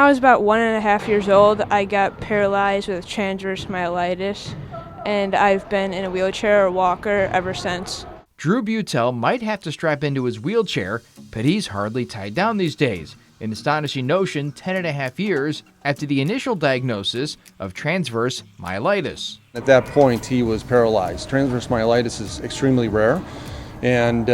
I was about 1.5 years old, I got paralyzed with transverse myelitis, and I've been in a wheelchair or walker ever since. Drew Beutel might have to strap into his wheelchair, but he's hardly tied down these days. An astonishing notion 10.5 years after the initial diagnosis of transverse myelitis. At that point, he was paralyzed. Transverse myelitis is extremely rare, and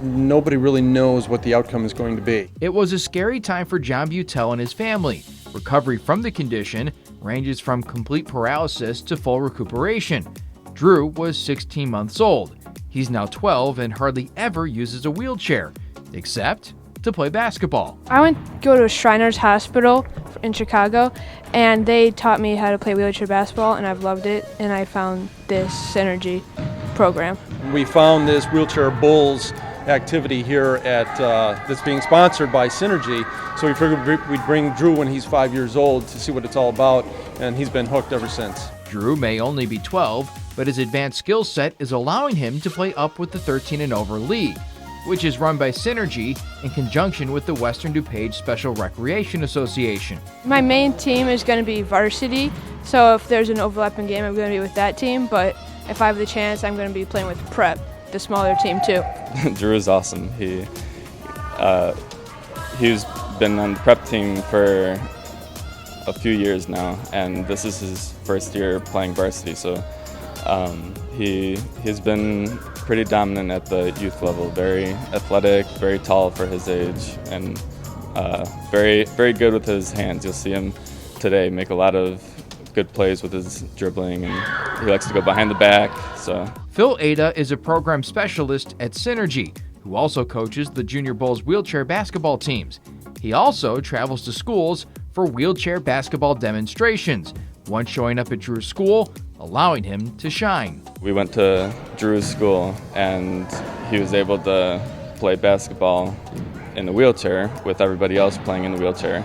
nobody really knows what the outcome is going to be. It was a scary time for John Beutel and his family. Recovery from the condition ranges from complete paralysis to full recuperation. Drew was 16 months old. He's now 12 and hardly ever uses a wheelchair, except to play basketball. I went to go to Shriners Hospital in Chicago, and they taught me how to play wheelchair basketball, and I've loved it, and I found this Synergy program. We found this Wheelchair Bulls activity here at that's being sponsored by Synergy, so we figured we'd bring Drew when he's 5 years old to see what it's all about, and he's been hooked ever since. Drew may only be 12, but his advanced skill set is allowing him to play up with the 13 and over league, which is run by Synergy in conjunction with the Western DuPage Special Recreation Association. My main team is going to be varsity, so if there's an overlapping game, I'm going to be with that team, but if I have the chance, I'm going to be playing with prep, the smaller team too. Drew is awesome. He's been on the prep team for a few years now, and this is his first year playing varsity, so he's been pretty dominant at the youth level, very athletic, very tall for his age, and very, very good with his hands. You'll see him today make a lot of good plays with his dribbling, and he likes to go behind the back. So Phil Ada is a program specialist at Synergy, who also coaches the Junior Bulls wheelchair basketball teams. He also travels to schools for wheelchair basketball demonstrations, one showing up at Drew's school, allowing him to shine. We went to Drew's school, and he was able to play basketball in the wheelchair with everybody else playing in the wheelchair,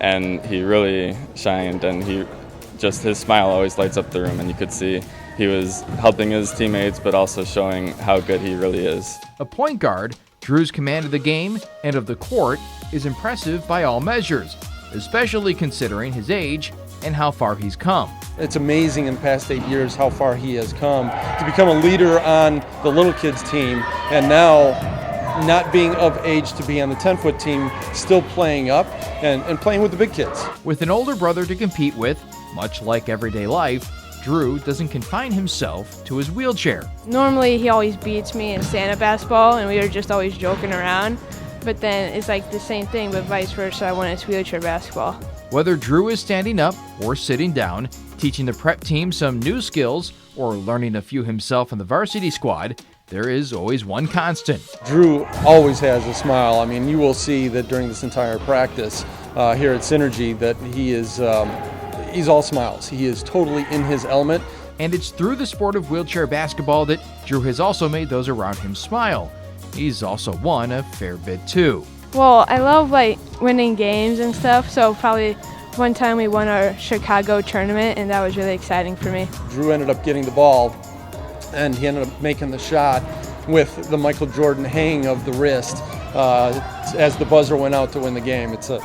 and he really shined, and his smile always lights up the room, and you could see he was helping his teammates but also showing how good he really is. A point guard, Drew's command of the game and of the court is impressive by all measures, especially considering his age and how far he's come. It's amazing in the past 8 years how far he has come to become a leader on the little kids team, and now not being of age to be on the 10-foot team, still playing up and playing with the big kids. With an older brother to compete with, much like everyday life, Drew doesn't confine himself to his wheelchair. Normally he always beats me in stand-up basketball, and we were just always joking around, but then it's like the same thing but vice versa when it's wheelchair basketball. Whether Drew is standing up or sitting down, teaching the prep team some new skills, or learning a few himself in the varsity squad, there is always one constant. Drew always has a smile. I mean, you will see that during this entire practice here at Synergy that he is he's all smiles. He is totally in his element. And it's through the sport of wheelchair basketball that Drew has also made those around him smile. He's also won a fair bit too. Well, I love winning games and stuff, so probably one time we won our Chicago tournament, and that was really exciting for me. Drew ended up getting the ball, and he ended up making the shot with the Michael Jordan hang of the wrist as the buzzer went out to win the game. It's a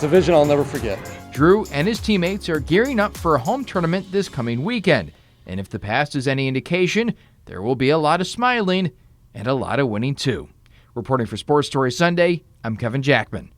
vision I'll never forget. Drew and his teammates are gearing up for a home tournament this coming weekend, and if the past is any indication, there will be a lot of smiling and a lot of winning too. Reporting for Sports Story Sunday, I'm Kevin Jackman.